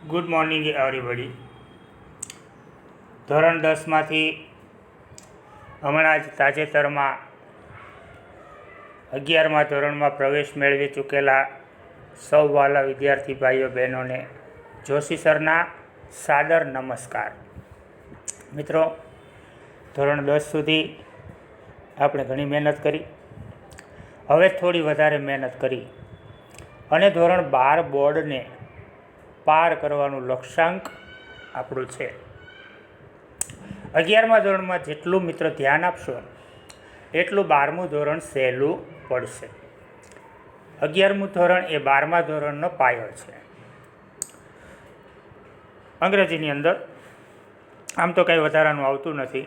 Good morning everybody. ધોરણ 10માંથી હમણાં જ તાજેતરમાં 11મા ધોરણમાં પ્રવેશ મેળવી ચૂકેલા સૌ વાલા વિદ્યાર્થી ભાઈઓ બહેનોને જોશી સરના સાદર નમસ્કાર. મિત્રો, ધોરણ 10 સુધી આપણે ઘણી મહેનત કરી, હવે થોડી વધારે મહેનત કરી અને ધોરણ 12 બોર્ડને પાર કરવાનું લક્ષ્યાંક આપણું છે. 11મા ધોરણમાં જેટલું મિત્ર ધ્યાન આપશો એટલું 12મું ધોરણ સહેલું પડશે. 11મું ધોરણ એ 12મા ધોરણનો પાયો છે. અંગ્રેજીની અંદર આમ તો કંઈ વધારાનું આવતું નથી,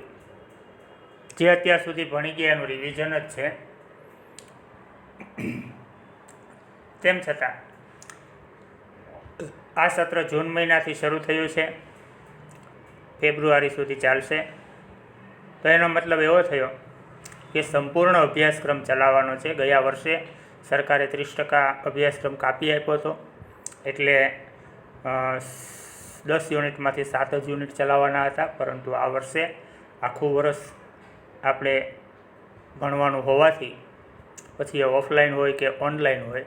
જે અત્યાર સુધી ભણી ગયા એનું રિવિઝન જ છે. તેમ છતાં આ સત્ર જૂન મહિનાથી શરૂ થયું છે, ફેબ્રુઆરી સુધી ચાલશે. તો એનો મતલબ એવો થયો કે સંપૂર્ણ અભ્યાસક્રમ ચલાવવાનો છે. ગયા વર્ષે સરકારે 30% અભ્યાસક્રમ કાપી આપ્યો હતો, એટલે 10 યુનિટમાંથી 7 જ યુનિટ ચલાવવાના હતા. પરંતુ આ વર્ષે આખું વર્ષ આપણે ભણવાનું હોવાથી, પછી એ ઓફલાઈન હોય કે ઓનલાઈન હોય,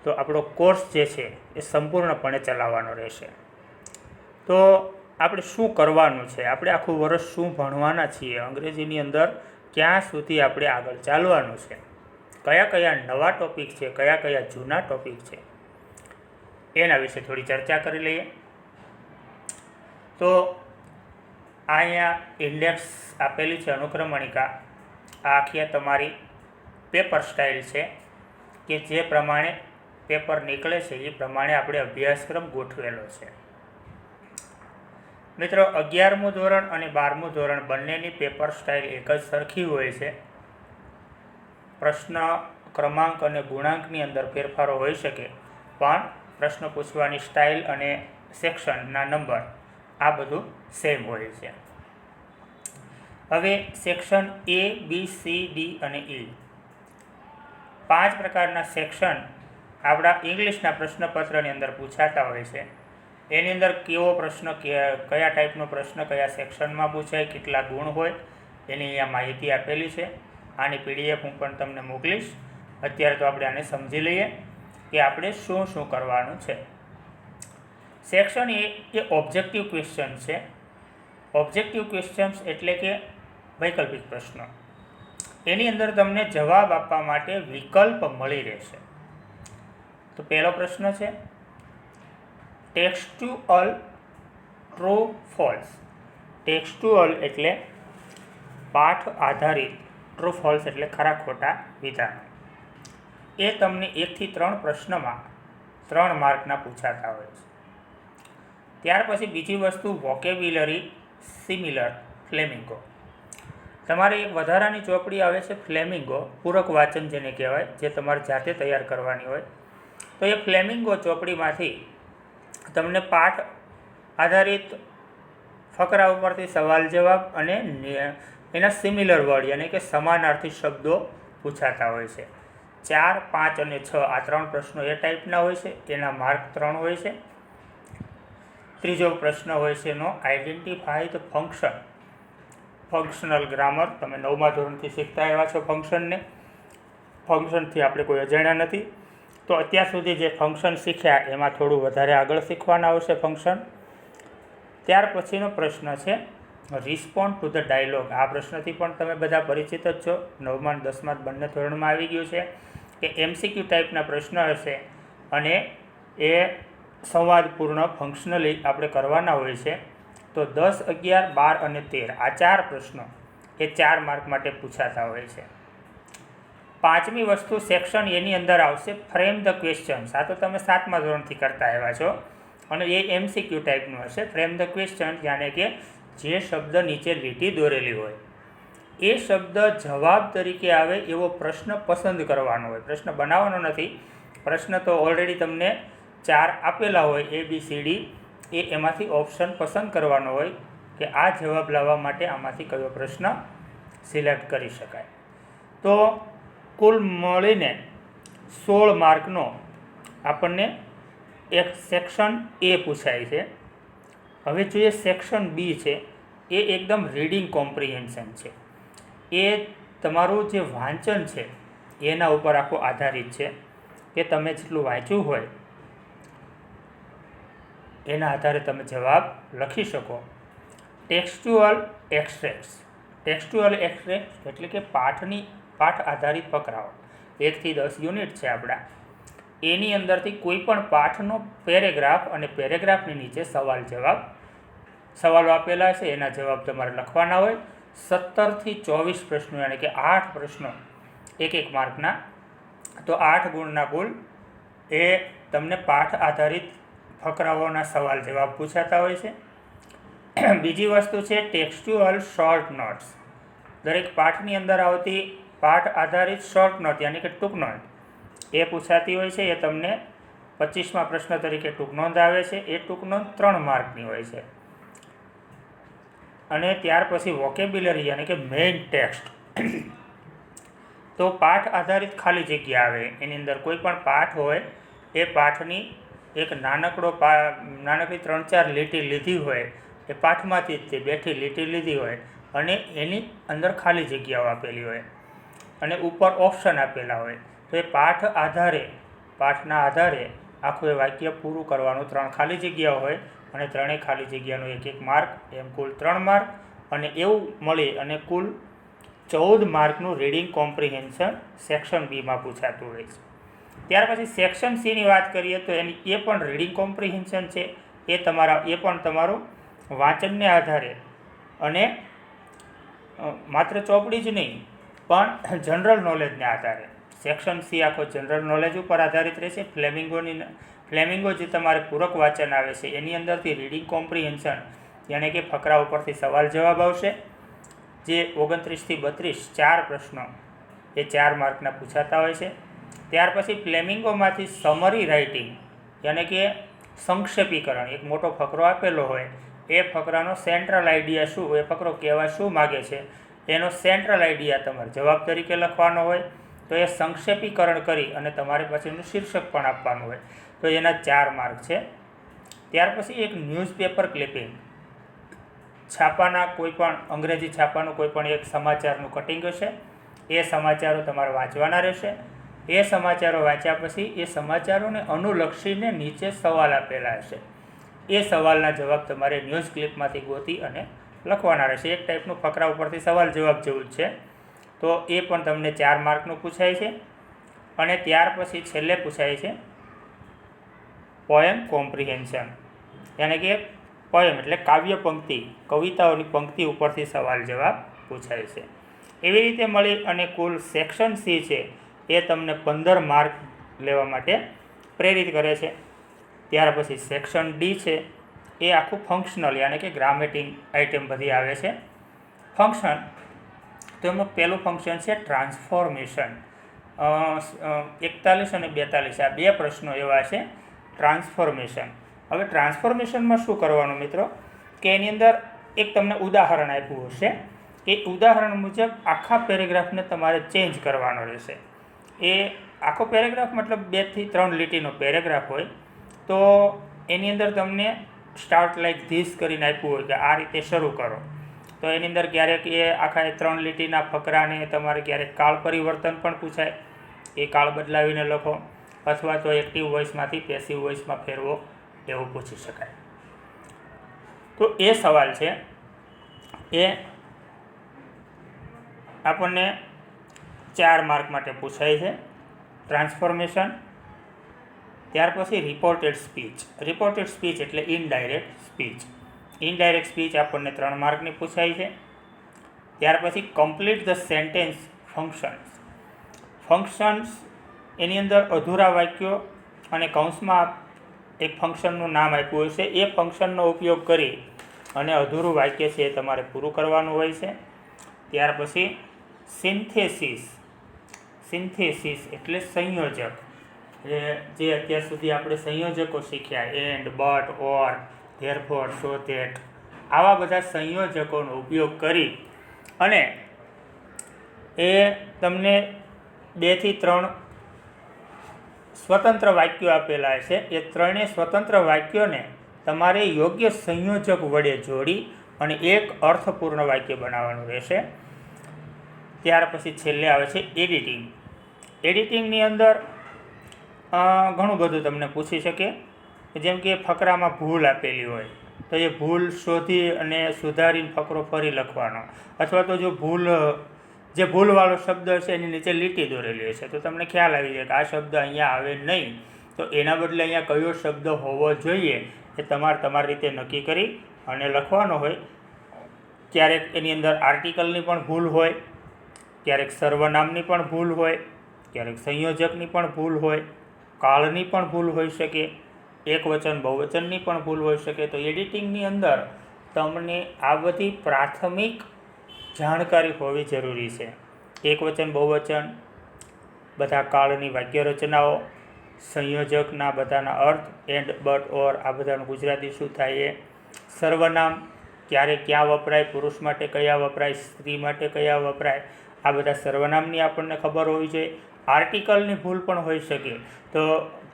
તો આપણો કોર્સ જે છે એ સંપૂર્ણપણે ચલાવવાનો રહેશે. તો આપણે શું કરવાનું છે, આપણે આખું વર્ષ શું ભણવાના છીએ, અંગ્રેજીની અંદર ક્યાં સુધી આપણે આગળ ચાલવાનું છે, કયા કયા નવા ટૉપિક છે, કયા કયા જૂના ટૉપિક છે, એના વિશે થોડી ચર્ચા કરી લઈએ. તો અહીંયા ઇન્ડેક્સ આપેલી છે, અનુક્રમણિકા. આ આખી તમારી પેપર સ્ટાઇલ છે કે જે પ્રમાણે પેપર નીકળે છે એ પ્રમાણે આપણે અભ્યાસક્રમ ગોઠવેલો છે. મિત્રો, 11મું ધોરણ અને 12મું ધોરણ બંનેની પેપર સ્ટાઇલ એક જ સરખી હોય છે. પ્રશ્ન ક્રમાંક અને ગુણાંકની અંદર ફેરફારો હોઈ શકે, પણ પ્રશ્ન પૂછવાની સ્ટાઇલ અને સેક્શનના નંબર આ બધું સેમ હોય છે. હવે section A, B, C, D અને E 5 પ્રકારના સેક્શન આપણા ઇંગ્લિશના પ્રશ્નપત્રની અંદર પૂછાતા હોય છે. એની અંદર કેવો પ્રશ્ન, કયા ટાઈપનો પ્રશ્ન કયા સેક્શનમાં પૂછાય, કેટલા ગુણ હોય, એની અહીંયા માહિતી આપેલી છે. આની PDF હું પણ તમને મોકલીશ. અત્યારે તો આપણે આને સમજી લઈએ કે આપણે શું શું કરવાનું છે. સેક્શન એ ઓબ્જેક્ટિવ ક્વેશ્ચન છે. ઓબ્જેક્ટિવ ક્વેશ્ચન્સ એટલે કે વૈકલ્પિક પ્રશ્નો. એની અંદર તમને જવાબ આપવા માટે વિકલ્પ મળી રહેશે. તો પહેલો પ્રશ્ન છે ટેક્સ્ટુઅલ ટ્રુ ફોલ્સ. ટેક્સ્ટુઅલ એટલે પાઠ આધારિત, ટ્રુ ફોલ્સ એટલે ખરા ખોટા વિધાનો. એ તમને 1 થી 3 પ્રશ્નમાં 3 માર્કના પૂછાતા હોય છે. ત્યાર પછી બીજી વસ્તુ વોકેબ્યુલરી સિમિલર ફ્લેમિંગો. તમારી એક વધારાની ચોપડી આવે છે ફ્લેમિંગો, પૂરક વાંચન જેને કહેવાય, જે તમારે જાતે તૈયાર કરવાની હોય. તો એ ફ્લેમિંગો ચોપડીમાંથી તમને પાઠ આધારિત ફકરા ઉપરથી સવાલ જવાબ અને એના સિમિલર વર્ડ યાની કે સમાનાર્થી શબ્દો પૂછાતા હોય છે. 4, 5 અને 6 આ 3 પ્રશ્નો એ ટાઈપના હોય છે, એના માર્ક 3 હોય છે. ત્રીજો પ્રશ્ન હોય છે એનો identify the function. Functional grammar તમે 9મા ધોરણથી શીખતા આવ્યા છો. ફંક્શનથી આપણે કોઈ અજાણ્યા નથી. તો અત્યાર સુધી જે ફંક્શન શીખ્યા એમાં થોડું વધારે આગળ શીખવાના આવશે ફંક્શન. ત્યાર પછીનો પ્રશ્ન છે રિસ્પોન્ડ ટુ ધ ડાયલોગ. આ પ્રશ્નથી પણ તમે બધા પરિચિત જ છો, 9મા અને 10મા બંને ધોરણમાં આવી ગયું છે કે MCQ ટાઈપના પ્રશ્ન હશે અને એ સંવાદપૂર્ણ ફંક્શનલી આપણે કરવાના હોય છે. તો 10, 11, 12 અને 13 આ 4 પ્રશ્નો એ 4 માર્ક માટે પૂછાતા હોય છે. પાંચમી વસ્તુ સેક્શન એની અંદર આવશે ફ્રેમ ધ ક્વેશ્ચન્સ. આ તો તમે 7મા ધોરણથી કરતા આવ્યા છો અને એ MCQ ટાઈપનું હશે. ફ્રેમ ધ ક્વેશ્ચન યાને કે જે શબ્દ નીચે લીટી દોરેલી હોય એ શબ્દ જવાબ તરીકે આવે એવો પ્રશ્ન પસંદ કરવાનો હોય. પ્રશ્ન બનાવવાનો નથી, પ્રશ્ન તો ઓલરેડી તમને 4 આપેલા હોય A, B, C, D. એમાંથી ઓપ્શન પસંદ કરવાનો હોય કે આ જવાબ લાવવા માટે આમાંથી કયો પ્રશ્ન સિલેક્ટ કરી શકાય. તો કુલ મળીને 16 માર્કનો આપણને એક સેક્શન એ પૂછાય છે. હવે જોઈએ સેક્શન બી છે, એ એકદમ રીડિંગ કોમ્પ્રિહેન્શન છે. એ તમારું જે વાંચન છે એના ઉપર આખું આધારિત છે કે તમે જેટલું વાંચ્યું હોય એના આધારે તમે જવાબ લખી શકો. ટેક્સ્ચ્યુઅલ એક્સટ્રેક્ટ્સ. ટેક્સ્ચ્યુઅલ એક્સટ્રેક્ટ એટલે કે પાઠ આધારિત ફકરાઓ 1 થી 10 યુનિટ છે આપણા. એની અંદરથી કોઈ પણ પાઠનો પેરેગ્રાફ અને પેરેગ્રાફની નીચે સવાલો આપેલા છે, એના જવાબ તમારે લખવાના હોય. 17 થી 24 પ્રશ્નો એટલે કે 8 પ્રશ્નો 1 માર્કના. તો 8 ગુણના કુલ એ તમને પાઠ આધારિત ફકરાઓના સવાલ જવાબ પૂછાતા હોય છે. બીજી વસ્તુ છે ટેક્સ્ચ્યુઅલ શોર્ટ નોટ્સ. દરેક પાઠની અંદર આવતી પાઠ આધારિત શોર્ટ નોટ યાની કે ટૂંક નોંધ એ પૂછાતી હોય છે. એ તમને 25મા પ્રશ્ન તરીકે ટૂંક નોંધ આવે છે. એ ટૂંક નોંધ 3 માર્કની હોય છે. અને ત્યાર પછી વોકેબ્યુલરી યાની કે મેઇન ટેક્સ્ટ. તો પાઠ આધારિત ખાલી જગ્યા આવે, એની અંદર કોઈ પણ પાઠ હોય એ પાઠની એક નાનકડી 3-4 લીટી લીધી હોય, એ પાઠમાંથી જ તે બેઠી લીટી લીધી હોય અને એની અંદર ખાલી જગ્યાઓ આપેલી હોય અને ઉપર ઓપ્શન આપેલા હોય. તો એ પાઠના આધારે આખું એ વાક્ય પૂરું કરવાનું. 3 ખાલી જગ્યાઓ હોય અને 3 ખાલી જગ્યાનો 1 માર્ક, એમ કુલ 3 માર્ક. અને એવું મળી અને કુલ 14 માર્કનું રીડિંગ કોમ્પ્રિહેન્શન સેક્શન બીમાં પૂછાતું હોય છે. ત્યાર પછી સેક્શન સીની વાત કરીએ તો એ પણ રીડિંગ કોમ્પ્રિહેન્શન છે. એ પણ તમારું વાંચનને આધારે અને માત્ર ચોપડી જ નહીં પણ જનરલ નોલેજને આધારે. સેક્શન સી આખો જનરલ નોલેજ ઉપર આધારિત રહેશે. ફ્લેમિંગો જે તમારે પૂરક વાંચન આવે છે એની અંદરથી રીડિંગ કોમ્પ્રિહેન્શન યાની કે ફકરા ઉપરથી સવાલ જવાબ આવશે, જે 29 થી 32 4 પ્રશ્નો એ 4 માર્કના પૂછાતા હોય છે. ત્યાર પછી ફ્લેમિંગોમાંથી સમરી રાઇટિંગ યાની કે સંક્ષેપીકરણ. એક મોટો ફકરો આપેલો હોય, એ ફકરાનો સેન્ટ્રલ આઈડિયા શું, એ ફકરો કહેવા શું માગે છે એનો સેન્ટ્રલ આઈડિયા તમારે જવાબ તરીકે લખવાનો હોય. તો એ સંક્ષેપીકરણ કરી અને તમારે પછી એનું શીર્ષક પણ આપવાનું હોય. તો એના 4 માર્ક છે. ત્યાર પછી એક ન્યૂઝપેપર ક્લિપિંગ. અંગ્રેજી છાપાનું કોઈ પણ એક સમાચારનું કટિંગ હશે, એ સમાચારો તમારે વાંચવાના રહેશે. એ સમાચારો વાંચ્યા પછી એ સમાચારોને અનુલક્ષીને નીચે સવાલ આપેલા હશે, એ સવાલના જવાબ તમારે ન્યૂઝ ક્લિપમાંથી ગોતી અને લખવાના રહેશે. એક ટાઈપનું ફકરા ઉપરથી સવાલ જવાબ જેવું જ છે. તો એ પણ તમને 4 માર્કનું પૂછાય છે. અને ત્યાર પછી છેલ્લે પૂછાય છે પોએમ કોમ્પ્રિહેન્શન યાની કે પોએમ એટલે કાવ્ય પંક્તિ, કવિતાઓની પંક્તિ ઉપરથી સવાલ જવાબ પૂછાય છે. એવી રીતે મળી અને કુલ સેક્શન સી છે એ તમને 15 માર્ક લેવા માટે પ્રેરિત કરે છે. ત્યાર પછી સેક્શન ડી છે એ આખું ફંક્શનલ યાની કે ગ્રામેટિંગ આઇટમ બધી આવે છે. ફંક્શન તો એમાં પહેલું ફંક્શન છે ટ્રાન્સફોર્મેશન. 41 અને 42 આ 2 પ્રશ્નો એવા છે ટ્રાન્સફોર્મેશન. હવે ટ્રાન્સફોર્મેશનમાં શું કરવાનું મિત્રો કે એની અંદર એક તમને ઉદાહરણ આપ્યું હશે, એ ઉદાહરણ મુજબ આખા પેરેગ્રાફને તમારે ચેન્જ કરવાનો રહેશે. એ આખો પેરેગ્રાફ મતલબ 2 થી 3 લીટીનો પેરેગ્રાફ હોય, તો એની અંદર તમને સ્ટાર્ટ લાઈક ધીસ કરીને આપ્યું હોય કે આ રીતે શરૂ કરો. તો એની અંદર ક્યારેક એ આખા 3 લીટીના ફકરાને તમારે ક્યારેક કાળ પરિવર્તન પણ પૂછાય, એ કાળ બદલાવીને લખો, અથવા તો એક્ટિવ વોઇસમાંથી પેસિવ વોઇસમાં ફેરવો, એવું પૂછી શકાય. તો એ સવાલ છે એ આપણને 4 માર્ક માટે પૂછાય છે ટ્રાન્સફોર્મેશન. ત્યાર પછી રિપોર્ટેડ સ્પીચ એટલે ઇનડાયરેક્ટ સ્પીચ. ઇનડાયરેક્ટ સ્પીચ આપણને 3 માર્કની પૂછાય છે. ત્યાર પછી કમ્પ્લીટ ધ સેન્ટેન્સ ફંક્શન્સ એની અંદર અધૂરા વાક્યો અને કૌંસમાં એક ફંક્શનનું નામ આપ્યું હોય છે, એ ફંક્શનનો ઉપયોગ કરી અને અધૂરું વાક્ય છે એ તમારે પૂરું કરવાનું હોય છે. ત્યાર પછી સિન્થેસિસ એટલે સંયોજક. જે અત્યાર સુધી આપણે સંયોજકો શીખ્યા, and, but, or, therefore, so that, આવા બધા સંયોજકોનો ઉપયોગ કરી અને એ તમને 2 થી 3 સ્વતંત્ર વાક્યો આપેલા છે. એ ત્રણેય સ્વતંત્ર વાક્યોને તમારે યોગ્ય સંયોજક વડે જોડી અને એક અર્થપૂર્ણ વાક્ય બનાવવાનું રહેશે. ત્યાર પછી છેલ્લે આવે છે એડિટિંગ. એડિટિંગની અંદર ઘણું બધું તમને પૂછી શકે. જેમ કે ફકરામાં ભૂલ આપેલી હોય તો એ ભૂલ શોધી અને સુધારીને ફકરો ફરી લખવાનો, અથવા તો જો જે ભૂલવાળો શબ્દ હશે એની નીચે લીટી દોરેલી હશે તો તમને ખ્યાલ આવી જાય કે આ શબ્દ અહીંયા આવે નહીં, તો એના બદલે અહીંયા કયો શબ્દ હોવો જોઈએ એ તમારી રીતે નક્કી કરી અને લખવાનો હોય. ક્યારેક એની અંદર આર્ટિકલની પણ ભૂલ હોય, ક્યારેક સર્વનામની પણ ભૂલ હોય, ક્યારેક સંયોજકની પણ ભૂલ હોય, કાળની પણ ભૂલ હોઈ શકે, એકવચન બહુવચનની પણ ભૂલ હોઈ શકે. તો એડિટિંગની અંદર તમને આ બધી પ્રાથમિક જાણકારી હોવી જરૂરી છે. એકવચન બહુવચન, બધા કાળની વાક્ય રચનાઓ, સંયોજકના બધાના અર્થ, એન્ડ, બટ, ઓર, આ બધાનું ગુજરાતી શું થાય એ, સર્વનામ ક્યારે ક્યાં વપરાય, પુરુષ માટે કયા વપરાય, સ્ત્રી માટે કયા વપરાય, આ બધા સર્વનામની આપણને ખબર હોવી જોઈએ. આર્ટિકલની ભૂલ પણ હોઈ શકે, તો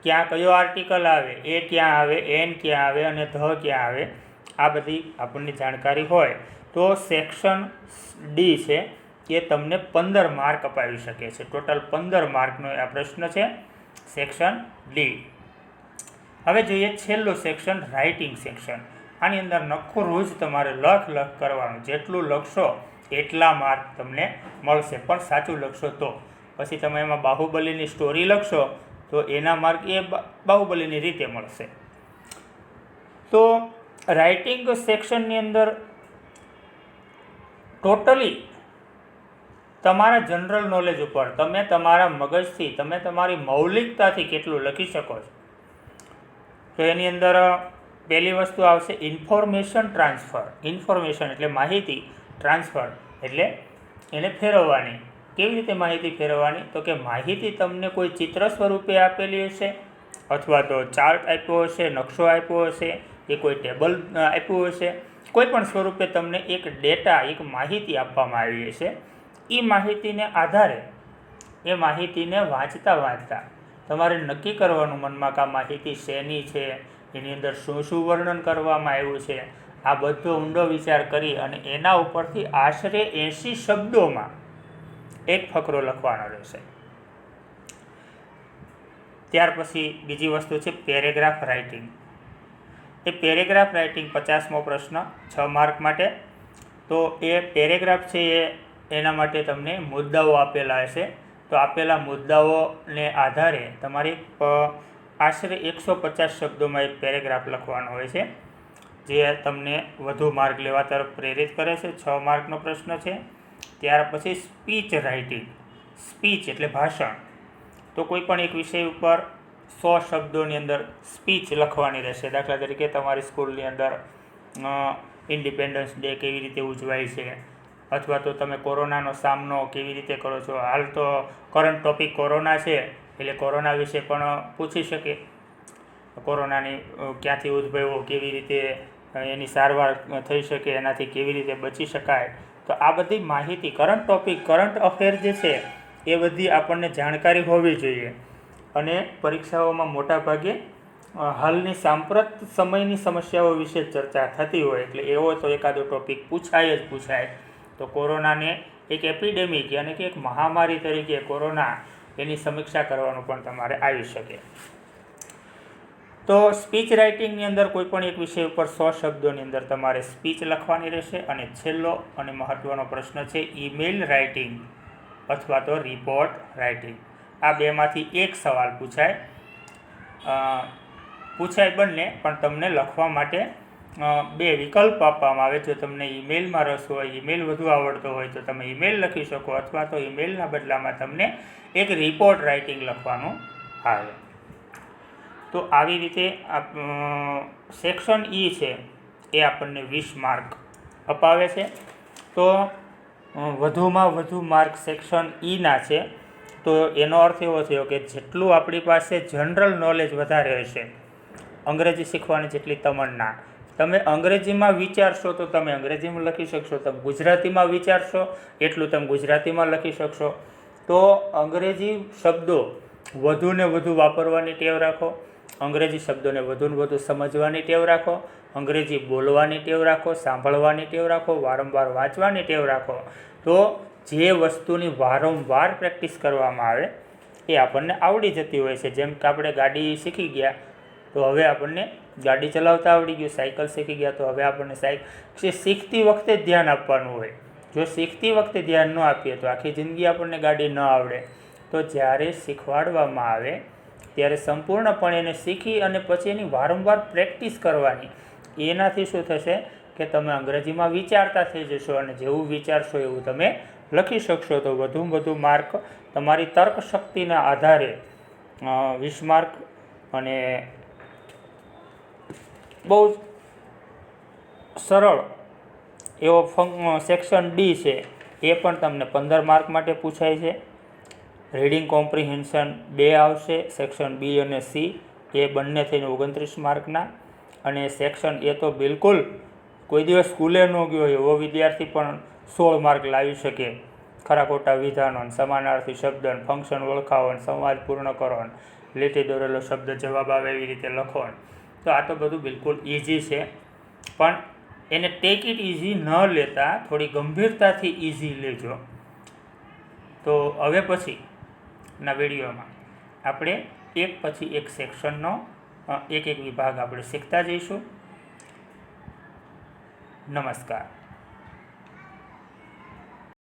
ક્યાં કયો આર્ટિકલ આવે, એ ક્યાં આવે, એન ક્યાં આવે અને ધ ક્યાં આવે, આ બધી આપણને જાણકારી હોય તો સેક્શન ડી છે એ તમને 15 માર્ક અપાવી શકે છે. ટોટલ 15 માર્કનો આ પ્રશ્ન છે, સેક્શન ડી. હવે જોઈએ છેલ્લું સેક્શન, રાઇટિંગ સેક્શન. આની અંદર નખું જ તમારે લખ કરવાનું. જેટલું લખશો એટલા માર્ક તમને મળશે, પણ સાચું લખશો તો. પછી તમે એમાં બાહુબલીની સ્ટોરી લખશો તો એના માર્ક એ બાહુબલીની રીતે મળશે. તો રાઇટિંગ સેક્શનની અંદર ટોટલી તમારા જનરલ નોલેજ ઉપર તમે તમારા મગજથી, તમે તમારી મૌલિકતાથી કેટલું લખી શકો છો. તો એની અંદર પહેલી વસ્તુ આવશે ઇન્ફોર્મેશન ટ્રાન્સફર. ઇન્ફોર્મેશન એટલે માહિતી, ટ્રાન્સફર એટલે એને ફેરવવાની. કેવી રીતે માહિતી ફેરવવાની? તો કે માહિતી તમને કોઈ ચિત્ર સ્વરૂપે આપેલી હશે, અથવા તો ચાર્ટ આપ્યો હશે, નકશો આપ્યો હશે, કે કોઈ ટેબલ આપ્યું હશે, કોઈ પણ સ્વરૂપે તમને એક ડેટા, એક માહિતી આપવામાં આવી હશે. એ માહિતીને આધારે, એ માહિતીને વાંચતા તમારે નક્કી કરવાનું મનમાં કે આ માહિતી શેની છે, એની અંદર શું વર્ણન કરવામાં આવ્યું છે. આ બધો ઊંડો વિચાર કરી અને એના ઉપરથી આશરે 80 શબ્દોમાં એક ફકરો લખવાનો રહેશે. ત્યાર પછી બીજી વસ્તુ છે પેરેગ્રાફ રાઇટિંગ. એ પેરેગ્રાફ રાઇટિંગ 50મો પ્રશ્ન, 6 માર્ક માટે. તો એ પેરેગ્રાફ છે એના માટે તમને મુદ્દાઓ આપેલા હશે. તો આપેલા મુદ્દાઓને આધારે તમારે આશરે 150 શબ્દોમાં એક પેરેગ્રાફ લખવાનો હોય છે, જે તમને વધુ માર્ક લેવા તરફ પ્રેરિત કરે છે. 6 માર્કનો પ્રશ્ન છે. ત્યાર પછી સ્પીચ રાઇટિંગ. સ્પીચ એટલે ભાષણ. તો કોઈ પણ એક વિષય ઉપર 100 શબ્દોની અંદર સ્પીચ લખવાની રહેશે. દાખલા તરીકે તમારી સ્કૂલની અંદર ઇન્ડિપેન્ડન્સ ડે કેવી રીતે ઉજવાય છે, અથવા તો તમે કોરોનાનો સામનો કેવી રીતે કરો છો. હાલ તો કરંટ ટોપિક કોરોના છે, એટલે કોરોના વિશે પણ પૂછી શકે. કોરોનાની ક્યાંથી ઉદ્ભવ્યો, કેવી રીતે એની સારવાર થઈ શકે, એનાથી કેવી રીતે બચી શકાય. તો આ બધી માહિતી, કરંટ ટોપિક, કરંટ અફેર જે છે એ બધી આપણને જાણકારી હોવી જોઈએ. અને પરીક્ષાઓમાં મોટાભાગે હાલની સાંપ્રત સમયની સમસ્યાઓ વિશે ચર્ચા થતી હોય, એટલે એવો તો એકાદો ટોપિક પૂછાય. તો કોરોનાને એક એપિડેમિક યાની કે એક મહામારી તરીકે કોરોના, એની સમીક્ષા કરવાનું પણ તમારે આવી શકે. તો સ્પીચ રાઇટિંગની અંદર કોઈ પણ એક વિષય ઉપર 100 શબ્દોની અંદર તમારે સ્પીચ લખવાની રહેશે. અને છેલ્લો અને મહત્ત્વનો પ્રશ્ન છે ઈમેલ રાઇટિંગ અથવા તો રિપોર્ટ રાઇટિંગ. આ બેમાંથી એક સવાલ પૂછાય બંને, પણ તમને લખવા માટે 2 વિકલ્પ આપવામાં આવે. જો તમને ઈમેલમાં રસ હોય, ઈમેલ વધુ આવડતો હોય તો તમે ઈમેલ લખી શકો, અથવા તો ઈમેલના બદલામાં તમને એક રિપોર્ટ રાઇટિંગ લખવાનું આવે. તો આવી રીતે સેક્શન ઈ છે એ આપણને 20 માર્ક અપાવે છે. તો વધુમાં વધુ માર્ક સેક્શન ઈના છે. તો એનો અર્થ એવો થયો કે જેટલું આપણી પાસે જનરલ નોલેજ વધારે હશે, અંગ્રેજી શીખવાની જેટલી તમન્ના, તમે અંગ્રેજીમાં વિચારશો તો તમે અંગ્રેજીમાં લખી શકશો, તમે ગુજરાતીમાં વિચારશો એટલું તમે ગુજરાતીમાં લખી શકશો. તો અંગ્રેજી શબ્દો વધુને વધુ વાપરવાની ટેવ રાખો, અંગ્રેજી શબ્દોને વધુને વધુ સમજવાની ટેવ રાખો, અંગ્રેજી બોલવાની ટેવ રાખો, સાંભળવાની ટેવ રાખો, વારંવાર વાંચવાની ટેવ રાખો. તો જે વસ્તુની વારંવાર પ્રેક્ટિસ કરવામાં આવે એ આપણને આવડી જતી હોય છે. જેમ કે આપણે ગાડી શીખી ગયા તો હવે આપણને ગાડી ચલાવતા આવડી ગયું, સાયકલ શીખી ગયા તો હવે આપણને સાયકલ શીખતી વખતે જ ધ્યાન આપવાનું હોય. જો શીખતી વખતે ધ્યાન ન આપીએ તો આખી જિંદગી આપણને ગાડી ન આવડે. તો જ્યારે શીખવાડવામાં આવે ત્યારે સંપૂર્ણપણે એને શીખી અને પછી એની વારંવાર પ્રેક્ટિસ કરવાની. એનાથી શું થશે કે તમે અંગ્રેજીમાં વિચારતા થઈ જશો અને જેવું વિચારશો એવું તમે લખી શકશો. તો વધુમાં વધુ માર્ક તમારી તર્ક શક્તિના આધારે 20 માર્ક અને બહુ સરળ એવો સેક્શન ડી છે એ પણ તમને 15 માર્ક માટે પૂછાય છે. રીડિંગ કોમ્પ્રિહેન્શન 2 આવશે, સેક્શન બી અને સી એ બંને થઈને 29 માર્કના. અને સેક્શન એ તો બિલકુલ કોઈ દિવસ સ્કૂલે ન ગયો હોય એવો વિદ્યાર્થી પણ 16 માર્ક લાવી શકે. ખરા ખોટા વિધાનો, સમાનાર્થી શબ્દ, ફંક્શન ઓળખાવો, સંવાદ પૂર્ણ કરો, લીટી દોરેલો શબ્દ જવાબ આવે એવી રીતે લખો. તો આ તો બધું બિલકુલ ઇઝી છે, પણ એને ટેક ઇટ ઇઝી ન લેતા થોડી ગંભીરતાથી ઇઝી લેજો. તો હવે પછીના વિડીયોમાં આપણે એક પછી એક સેક્શનનો એક વિભાગ આપણે શીખતા જઈશું. નમસ્કાર.